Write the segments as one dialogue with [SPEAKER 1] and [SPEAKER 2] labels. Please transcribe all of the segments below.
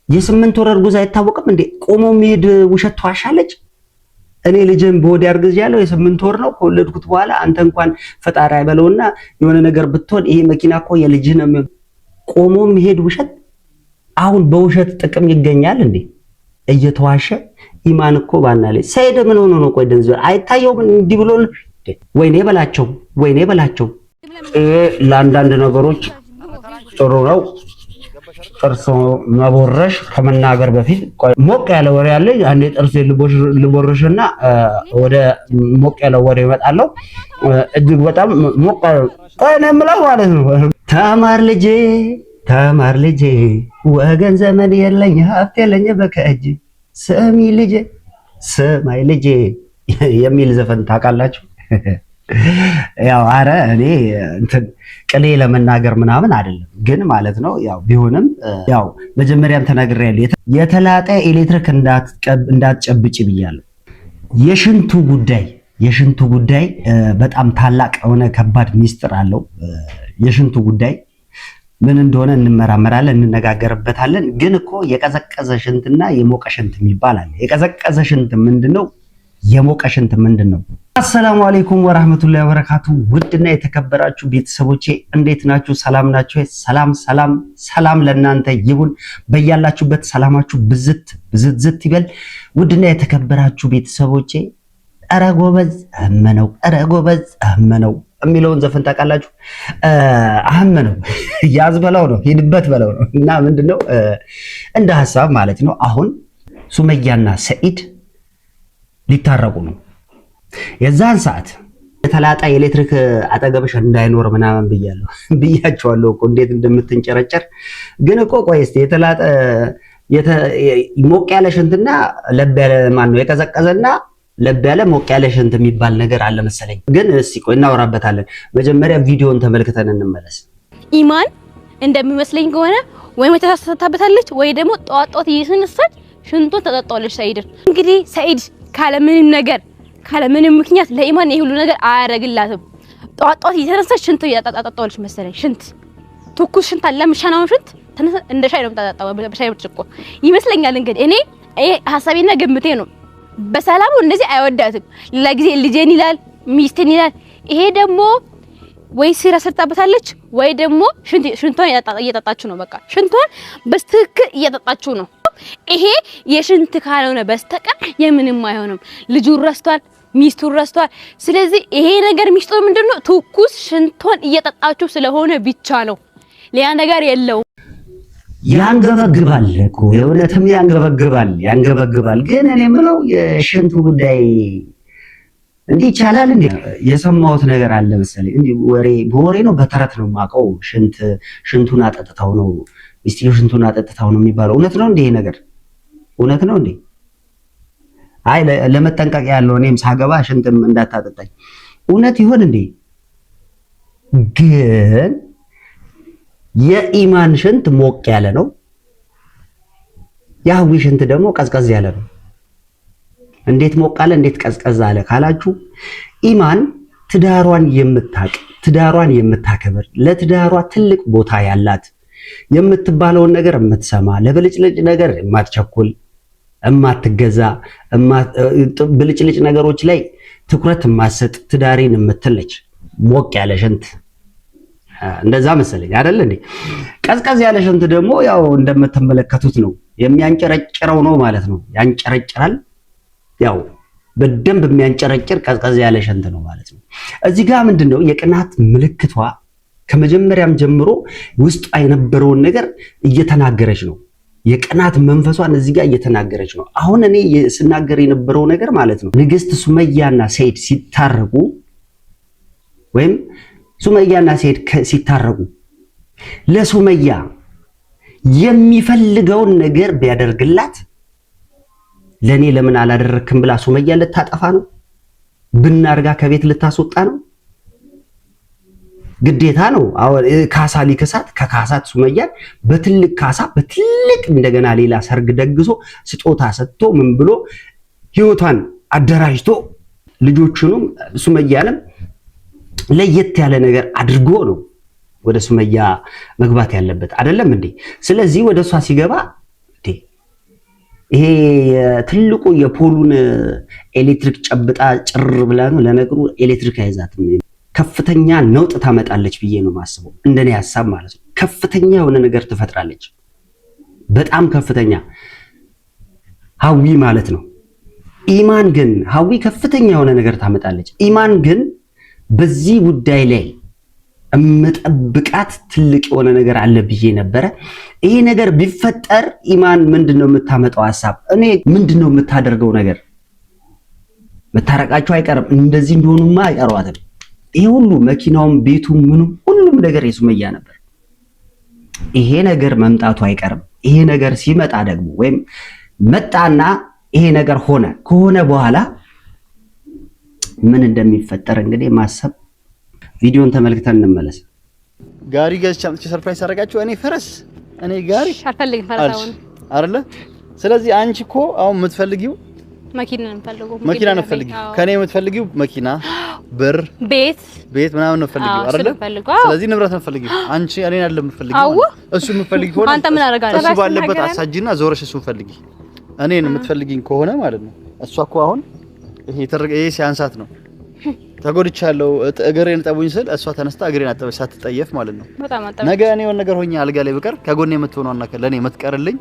[SPEAKER 1] የ8 ወር እርጉዝ አይታወቅም እንዴ? ቆሞ የሚሄድ ውሸት ተዋሻለች። እኔ ልጅን በወዲ አርግዣለሁ የ8 ወር ነው ከወለድኩት በኋላ አንተ እንኳን ፈጣሪ አይበለውና የሆነ ነገር ብትሆን ይሄ መኪና እኮ የልጅ ነው። ቆሞ የሚሄድ ውሸት። አሁን በውሸት ጥቅም ይገኛል እንዴ? እየተዋሸ ኢማን እኮ ባናለ ሰይድ ምን ሆኖ ነው? ቆይ ደንዘ አይታየውም እንዲህ ብሎ ወይኔ በላቸው። ለአንዳንድ ነገሮች ጥሩ ነው ጥርስ መቦረሽ ከመናገር በፊት ሞቅ ያለ ወሬ አለ። አንዴ ጥርስ ልቦርሽና ወደ ሞቅ ያለ ወሬ እመጣለሁ። እጅግ በጣም ሞቅ ቆይነ የምለው ማለት ነው። ተማር ልጄ ወገን ዘመድ የለኝ ሀብት የለኝ በከእጅ ስማይ ልጄ የሚል ዘፈን ታውቃላችሁ? ያው አረ እኔ እንትን ቅኔ ለመናገር ምናምን አይደለም ግን ማለት ነው። ያው ቢሆንም ያው መጀመሪያም ተናግሬያለሁ፣ የተላጠ ኤሌክትሪክ እንዳትጨብጭ ብያለሁ። የሽንቱ ጉዳይ በጣም ታላቅ የሆነ ከባድ ሚስጥር አለው። የሽንቱ ጉዳይ ምን እንደሆነ እንመራመራለን፣ እንነጋገርበታለን። ግን እኮ የቀዘቀዘ ሽንትና የሞቀ ሽንት የሚባል አለ። የቀዘቀዘ ሽንት ምንድነው? የሞቀ ሽንት ምንድነው? አሰላሙ አለይኩም ወራህመቱላሂ ወበረካቱ። ውድና የተከበራችሁ ቤተሰቦቼ እንዴት ናችሁ? ሰላም ናችሁ? ሰላም ለእናንተ ይሁን። በያላችሁበት ሰላማችሁ ብዝት ይበል። ውድና የተከበራችሁ ቤተሰቦቼ ኧረ ጎበዝ አመነው የሚለውን ዘፈን ታውቃላችሁ? አመነው ያዝ በለው ነው፣ ሂድበት በለው ነው። እና ምንድነው እንደ ሐሳብ ማለት ነው አሁን ሱመያና ሰኢድ ሊታረቁ ነው። የዛን ሰዓት የተላጣ ኤሌክትሪክ አጠገብሽ እንዳይኖር ምናምን ብያቸዋለሁ እኮ እንዴት እንደምትንጨረጨር። ግን እኮ ቆይ እስቲ የተላጠ ሞቅ ያለ ሽንትና ለብ ያለ ማን ነው? የቀዘቀዘና ለብ ያለ ሞቅ ያለ ሽንት የሚባል ነገር አለ መሰለኝ። ግን እስቲ ቆይ እናወራበታለን። መጀመሪያ ቪዲዮን ተመልክተን እንመለስ።
[SPEAKER 2] ኢማን እንደሚመስለኝ ከሆነ ወይ ተሳሳታበታለች ወይ ደግሞ ጧጧት እየተነሳች ሽንቱን ተጠጣለች። ሰኢድ እንግዲህ ሰኢድ ካለምንም ምክንያት ለኢማን ይሄ ሁሉ ነገር አያረግላትም። ጧጧት እየተነሳች ሽንቱ እያጣጣጣለች መሰለኝ። ሽንት ትኩስ ሽንት አለ ምሻናው ሽንት እንደ ሻይ ነው የምታጣጣው በሻይ ብርጭቆ ይመስለኛል። እንግዲህ እኔ ሐሳቤና ግምቴ ነው። በሰላሙ እንደዚህ አይወዳትም። ለጊዜ ልጄን ይላል ሚስቴን ይላል። ይሄ ደግሞ ወይ ስራ ሰርታበታለች ወይ ደግሞ ሽንቷን እየጠጣችሁ ነው። በቃ ሽንቷን በስትክክል እየጠጣችሁ ነው። ይሄ የሽንት ካልሆነ በስተቀር የምንም አይሆንም። ልጁን ረስቷል፣ ሚስቱን ረስቷል። ስለዚህ ይሄ ነገር ሚስጥሩ ምንድነው? ትኩስ ሽንቷን እየጠጣችሁ ስለሆነ ብቻ ነው። ሌላ ነገር የለውም።
[SPEAKER 1] ያንገበግባል እኮ የእውነትም ያንገበግባል። ግን እኔ የምለው የሽንቱ ጉዳይ እንዲህ ይቻላል እንዴ? የሰማሁት ነገር አለ መሰለኝ። እንዲህ በወሬ ነው በተረት ነው የማውቀው። ሽንቱን አጠጥታው ነው ሚስቲው ሽንቱን አጠጥታው ነው የሚባለው። እውነት ነው እንዴ? ይሄ ነገር እውነት ነው እንዴ? አይ ለመጠንቀቅ ያለው እኔም ሳገባ ሽንትም እንዳታጠጣኝ። እውነት ይሆን እንዴ? ግን የኢማን ሽንት ሞቅ ያለ ነው፣ የአህዊ ሽንት ደግሞ ቀዝቀዝ ያለ ነው። እንዴት ሞቅ አለ እንዴት ቀዝቀዝ አለ ካላችሁ ኢማን ትዳሯን የምታከብር ለትዳሯ ትልቅ ቦታ ያላት የምትባለውን ነገር የምትሰማ ለብልጭልጭ ነገር የማትቸኩል የማትገዛ ብልጭልጭ ነገሮች ላይ ትኩረት የማትሰጥ ትዳሬን የምትለች ሞቅ ያለ ሽንት እንደዛ መሰለኝ አይደል እንዴ? ቀዝቀዝ ያለ ሽንት ደግሞ ያው እንደምትመለከቱት ነው የሚያንጨረጭረው ነው ማለት ነው። ያንጨረጭራል። ያው በደንብ የሚያንጨረጭር ቀዝቀዝ ያለ ሽንት ነው ማለት ነው። እዚህ ጋር ምንድነው የቅናት ምልክቷ? ከመጀመሪያም ጀምሮ ውስጥ የነበረውን ነገር እየተናገረች ነው። የቅናት መንፈሷን እዚህ ጋር እየተናገረች ነው። አሁን እኔ ስናገር የነበረው ነገር ማለት ነው ንግስት ሱመያና ሰኢድ ሲታረቁ ወይም ሱመያና ሰኢድ ሲታረቁ ለሱመያ የሚፈልገውን ነገር ቢያደርግላት ለኔ ለምን አላደረክም ብላ ሱመያ ልታጠፋ ነው? ብናርጋ ከቤት ልታስወጣ ነው? ግዴታ ነው። ካሳ ሊከሳት ከካሳት ሱመያን በትልቅ ካሳ በትልቅ እንደገና ሌላ ሰርግ ደግሶ ስጦታ ሰጥቶ ምን ብሎ ህይወቷን አደራጅቶ ልጆቹንም ሱመያንም ለየት ያለ ነገር አድርጎ ነው ወደ ሱመያ መግባት ያለበት አይደለም እንዴ? ስለዚህ ወደ እሷ ሲገባ ይሄ ትልቁ የፖሉን ኤሌክትሪክ ጨብጣ ጭር ብላ ነው። ለነገሩ ኤሌክትሪክ አይዛትም። ከፍተኛ ነውጥ ታመጣለች ብዬ ነው ማስበው፣ እንደኔ ሐሳብ ማለት ነው። ከፍተኛ የሆነ ነገር ትፈጥራለች፣ በጣም ከፍተኛ ሀዊ ማለት ነው። ኢማን ግን ሀዊ ከፍተኛ የሆነ ነገር ታመጣለች። ኢማን ግን በዚህ ጉዳይ ላይ እምጠብቃት ትልቅ የሆነ ነገር አለ ብዬ ነበረ። ይሄ ነገር ቢፈጠር ኢማን ምንድነው የምታመጣው ሐሳብ? እኔ ምንድነው የምታደርገው ነገር? መታረቃቸው አይቀርም፣ እንደዚህ እንደሆኑማ አይቀሯትም። ይሄ ሁሉ መኪናውም፣ ቤቱም፣ ምኑም ሁሉም ነገር የሱመያ ነበር። ይሄ ነገር መምጣቱ አይቀርም። ይሄ ነገር ሲመጣ ደግሞ ወይም መጣና ይሄ ነገር ከሆነ በኋላ ምን እንደሚፈጠር እንግዲህ ማሰብ። ቪዲዮን ተመልክተን እንመለስ።
[SPEAKER 3] ጋሪ ገዝቼ አምጥቼ ሰርፕራይዝ አደረጋችሁ። እኔ ፈረስ፣ እኔ ጋሪ
[SPEAKER 2] አልፈልግም ፈረሳውን
[SPEAKER 3] አይደለ። ስለዚህ አንቺ እኮ አሁን የምትፈልጊው መኪና ነው የምትፈልጊው። ከኔ የምትፈልጊው መኪና፣ ብር፣ ቤት ምናምን ነው የምትፈልጊው አይደለ? ስለዚህ ንብረት ነው የምትፈልጊው አንቺ። እኔን አይደለም የምትፈልጊው። እሱ የምትፈልጊው ከሆነ አንተ ምን አደርጋለሁ? እሱ ባለበት አሳጂና ዞረሽ እሱን ፈልጊ። እኔን የምትፈልጊኝ ከሆነ ማለት ነው። እሷ እኮ አሁን ይሄ ሲያንሳት ነው ተጎድቻለሁ። እግሬን ጠቡኝ ስል እሷ ተነስታ እግሬን አጠበች ሳትጠየፍ ማለት ነው። ነገ እኔ የሆነ ነገር ሆኜ አልጋ ላይ ብቀር ከጎኔ የምትሆነውና ለኔ የምትቀርልኝ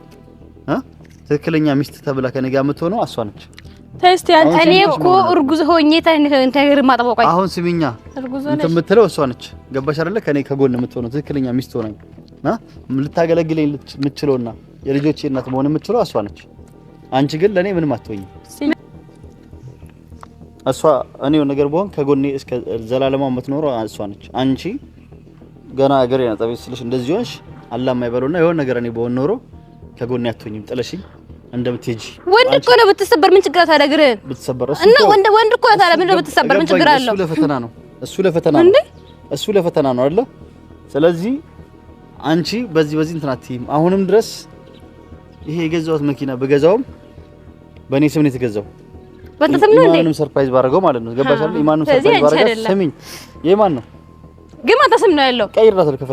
[SPEAKER 3] ትክክለኛ ሚስት ተብላ ከኔ ጋር የምትሆነው እሷ ነች።
[SPEAKER 2] ተስቲ እኔ እኮ እርጉዝ ሆኜ ተግር ማጠበቅ
[SPEAKER 3] አሁን ስሚኛ እንትን የምትለው እሷ ነች። ገባሽ አይደለ? ከኔ ከጎን የምትሆነው ትክክለኛ ሚስት ሆነኝ ልታገለግለኝ የምትችለውና የልጆቼ እናት መሆን የምትችለው እሷ ነች። አንቺ ግን ለኔ ምንም አትሆኝም። እሷ እኔው ነገር በሆን ከጎኔ እስከ ዘላለማው የምትኖረው እሷ ነች። አንቺ ገና እግሬን አጠበች ስልሽ እንደዚህ ሆንሽ አላህ የማይበለውና የሆነ ነገር እኔ በሆን ኖሮ ከጎኔ አትሆኝም። ጥለሽኝ እንደምትሄጂ ወንድ እኮ ነው። ብትሰበር ምን ችግር አለ? እግርህን ብትሰበር እሱ እና ወንድ እኮ ነው። ታዲያ ምን ነው ብትሰበር ምን ችግር አለው? እሱ ለፈተና ነው አይደል? ስለዚህ አንቺ በዚህ እንትን አትይም። አሁንም ድረስ ይሄ የገዛሁት መኪና በገዛውም በእኔ ስም ነው የተገዛው። በተሰም ነው እንዴ? ኢማኑን ሰርፕራይዝ ባረገው ማለት ነው። ገባሽ አይደል? ኢማኑን ሰርፕራይዝ ባረጋው ስሚኝ፣ የማን ነው ግን ማታሰም ነው ያለው። ቀይራታል ከፈ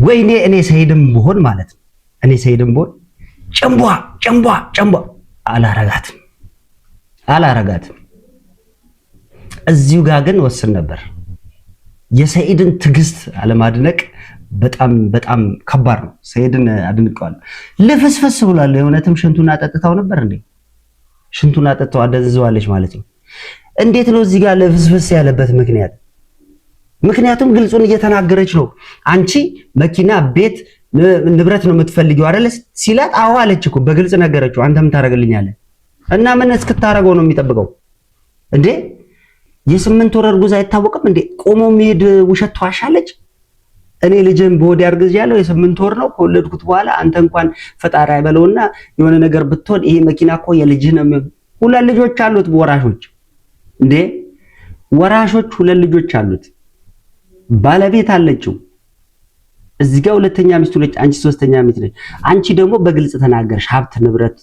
[SPEAKER 1] ወይኔ እኔ ሰይድም ብሆን ማለት ነው። እኔ ሰይድም ብሆን ጨምቧ አላረጋትም። እዚሁ ጋር ግን ወስን ነበር። የሰይድን ትግስት አለማድነቅ በጣም ከባድ ነው። ሰይድን አድንቀዋለሁ። ልፍስፍስ ብሏል። የእውነትም ሽንቱን አጠጥታው ነበር እንዴ? ሽንቱን አጠጥታው አደንዝዋለች ማለት ነው። እንዴት ነው እዚህ ጋር ልፍስፍስ ያለበት ምክንያት? ምክንያቱም ግልጹን እየተናገረች ነው። አንቺ መኪና፣ ቤት፣ ንብረት ነው የምትፈልጊው አይደል ሲላት፣ አዎ አለች እኮ በግልጽ ነገረችው። አንተ ምን ታረጋግልኛለህ? እና ምን እስክታረገው ነው የሚጠብቀው እንዴ? የ8 ወር እርጉዝ አይታወቅም እንዴ? ቆሞ የሚሄድ ውሸት ተዋሻለች። እኔ ልጅን በወዲ አርግዝ ያለው የ8 ወር ነው ከወለድኩት በኋላ አንተ እንኳን ፈጣሪ አይበለውና የሆነ ነገር ብትሆን ይሄ መኪና እኮ የልጅ ነው። ሁለት ልጆች አሉት ወራሾች እንዴ? ወራሾች ሁለት ልጆች አሉት። ባለቤት አለችው። እዚህ ጋር ሁለተኛ ሚስቱ ነች። አንቺ ሶስተኛ ሚስት ነች። አንቺ ደግሞ በግልጽ ተናገርሽ። ሀብት፣ ንብረት፣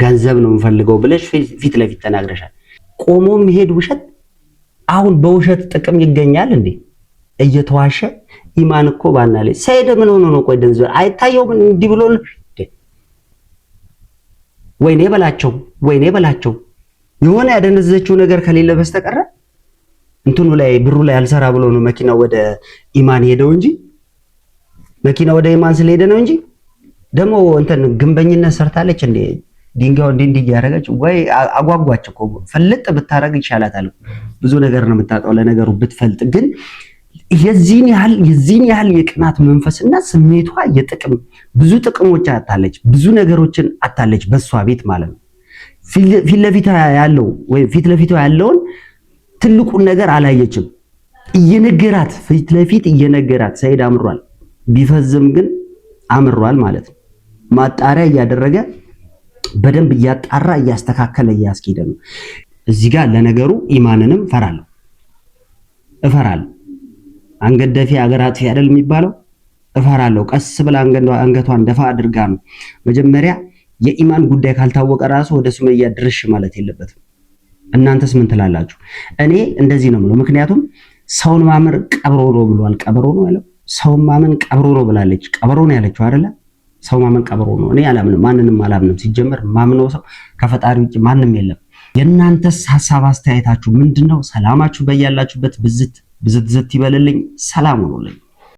[SPEAKER 1] ገንዘብ ነው የምፈልገው ብለሽ ፊት ለፊት ተናግረሻል። ቆሞ የሚሄድ ውሸት። አሁን በውሸት ጥቅም ይገኛል እንዴ? እየተዋሸ ኢማን እኮ ባናለ ሰይድ ምን ሆኖ ነው? ቆይ ደንዘ አይታየውም እንዲህ ብሎ ወይኔ በላቸው የሆነ ያደነዘችው ነገር ከሌለ በስተቀር እንትኑ ላይ ብሩ ላይ አልሰራ ብሎ ነው መኪናው ወደ ኢማን ሄደው እንጂ መኪናው ወደ ኢማን ስለሄደ ነው እንጂ ደግሞ እንትን ግንበኝነት ሰርታለች እንዴ? ድንጋው እንዲህ ያረጋች ወይ አጓጓች እኮ። ፈልጥ ብታረግ ይሻላታል። ብዙ ነገር ነው የምታጣው ለነገሩ ብትፈልጥ። ግን የዚህን ያህል የቅናት መንፈስና ስሜቷ የጥቅም ብዙ ጥቅሞች አታለች፣ ብዙ ነገሮችን አታለች በሷ ቤት ማለት ነው። ፊት ለፊቷ ያለውን ትልቁን ነገር አላየችም። እየነገራት ፊት ለፊት እየነገራት ሰይድ አምሯል። ቢፈዝም ግን አምሯል ማለት ነው። ማጣሪያ እያደረገ በደንብ እያጣራ እያስተካከለ እያስኬደ ነው። እዚህ ጋር ለነገሩ ኢማንንም እፈራለሁ። አንገት ደፊ አገር አጥፊ አይደል የሚባለው? እፈራለሁ። ቀስ ብላ አንገቷን ደፋ አድርጋ ነው። መጀመሪያ የኢማን ጉዳይ ካልታወቀ ራሱ ወደ ሱመያ ድርሽ ማለት የለበትም። እናንተስ ምን ትላላችሁ? እኔ እንደዚህ ነው የምለው። ምክንያቱም ሰውን ማመር ቀብሮ ነው ብሏል። ቀብሮ ነው ያለው። ሰውን ማመን ቀብሮ ነው ብላለች። ቀብሮ ነው ያለችው አይደለ? ሰው ማመን ቀብሮ ነው። እኔ አላምንም፣ ማንንም አላምንም። ሲጀመር ማምነው ሰው ከፈጣሪ ውጭ ማንም የለም። የእናንተስ ሐሳብ አስተያየታችሁ ምንድነው? ሰላማችሁ በያላችሁበት ብዝት ይበልልኝ። ሰላም ሁኑልኝ።